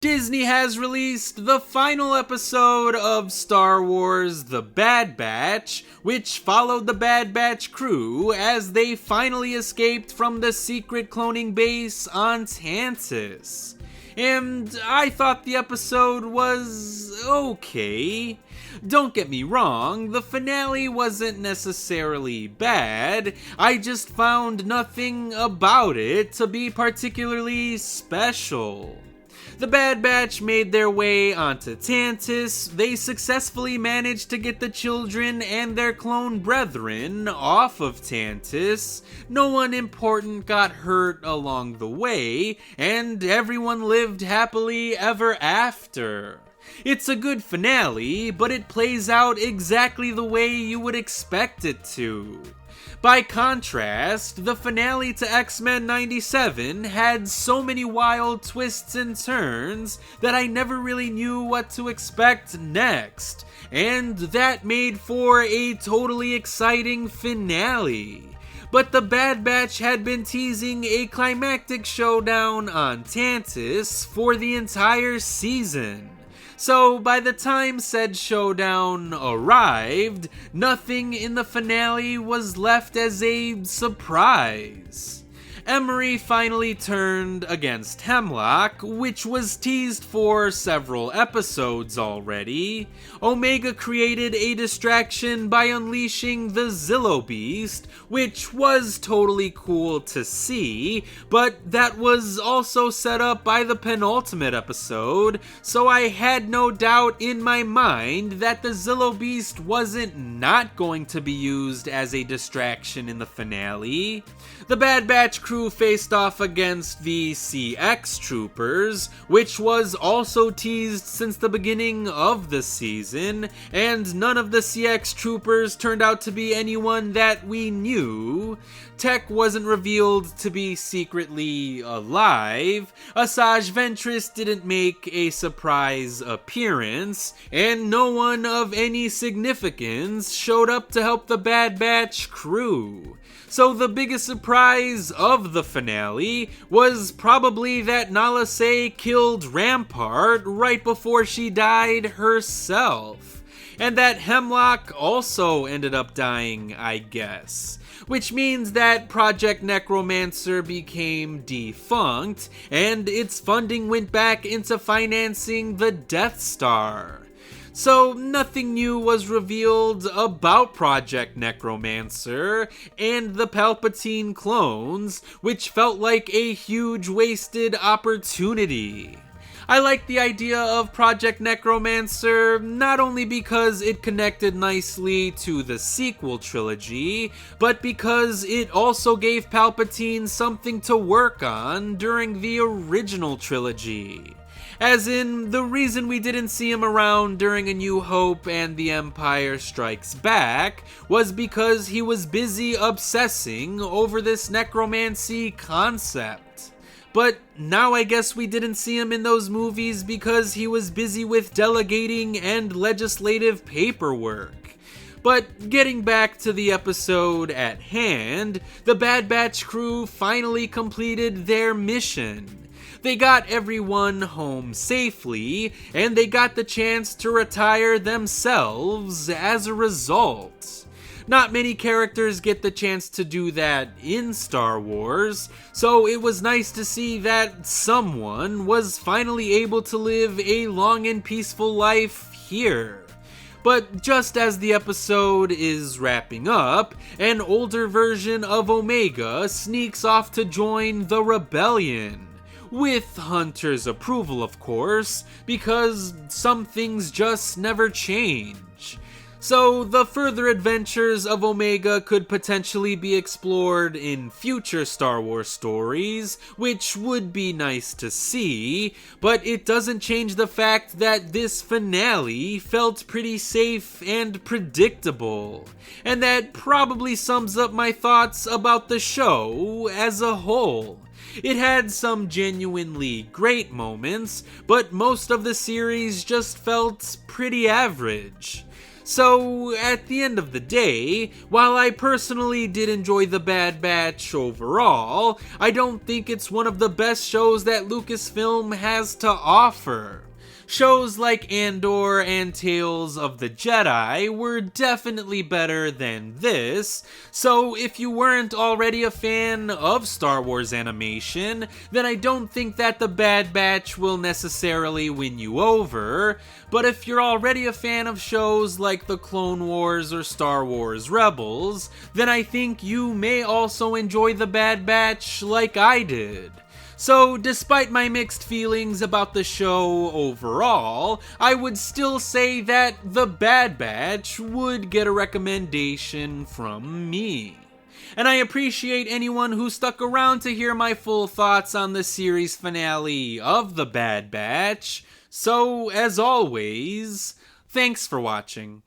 Disney has released the final episode of Star Wars The Bad Batch, which followed the Bad Batch crew as they finally escaped from the secret cloning base on Tantus. And I thought the episode was okay. Don't get me wrong, the finale wasn't necessarily bad. I just found nothing about it to be particularly special. The Bad Batch made their way onto Tantus. They successfully managed to get the children and their clone brethren off of Tantus. No one important got hurt along the way, and everyone lived happily ever after. It's a good finale, but it plays out exactly the way you would expect it to. By contrast, the finale to X-Men 97 had so many wild twists and turns that I never really knew what to expect next, and that made for a totally exciting finale. But the Bad Batch had been teasing a climactic showdown on Tantus for the entire season. So by the time said showdown arrived, nothing in the finale was left as a surprise. Emery finally turned against Hemlock, which was teased for several episodes already. Omega created a distraction by unleashing the Zillo Beast, which was totally cool to see, but that was also set up by the penultimate episode, so I had no doubt in my mind that the Zillo Beast wasn't not going to be used as a distraction in the finale. The Bad Batch crew faced off against the CX Troopers, which was also teased since the beginning of the season, and none of the CX Troopers turned out to be anyone that we knew. Tech wasn't revealed to be secretly alive, Asajj Ventress didn't make a surprise appearance, and no one of any significance showed up to help the Bad Batch crew. So the biggest surprise of the finale was probably that Nala Se killed Rampart right before she died herself. And that Hemlock also ended up dying, I guess. Which means that Project Necromancer became defunct, and its funding went back into financing the Death Star. So nothing new was revealed about Project Necromancer and the Palpatine clones, which felt like a huge wasted opportunity. I like the idea of Project Necromancer not only because it connected nicely to the sequel trilogy, but because it also gave Palpatine something to work on during the original trilogy. As in, the reason we didn't see him around during A New Hope and The Empire Strikes Back was because he was busy obsessing over this necromancy concept. But now I guess we didn't see him in those movies because he was busy with delegating and legislative paperwork. But getting back to the episode at hand, the Bad Batch crew finally completed their mission. They got everyone home safely, and they got the chance to retire themselves as a result. Not many characters get the chance to do that in Star Wars, so it was nice to see that someone was finally able to live a long and peaceful life here. But just as the episode is wrapping up, an older version of Omega sneaks off to join the rebellion. With Hunter's approval, of course, because some things just never change. So the further adventures of Omega could potentially be explored in future Star Wars stories, which would be nice to see, but it doesn't change the fact that this finale felt pretty safe and predictable. And that probably sums up my thoughts about the show as a whole. It had some genuinely great moments, but most of the series just felt pretty average. So, at the end of the day, while I personally did enjoy The Bad Batch overall, I don't think it's one of the best shows that Lucasfilm has to offer. Shows like Andor and Tales of the Jedi were definitely better than this, so if you weren't already a fan of Star Wars animation, then I don't think that The Bad Batch will necessarily win you over, but if you're already a fan of shows like The Clone Wars or Star Wars Rebels, then I think you may also enjoy The Bad Batch like I did. So, despite my mixed feelings about the show overall, I would still say that The Bad Batch would get a recommendation from me. And I appreciate anyone who stuck around to hear my full thoughts on the series finale of The Bad Batch. So, as always, thanks for watching.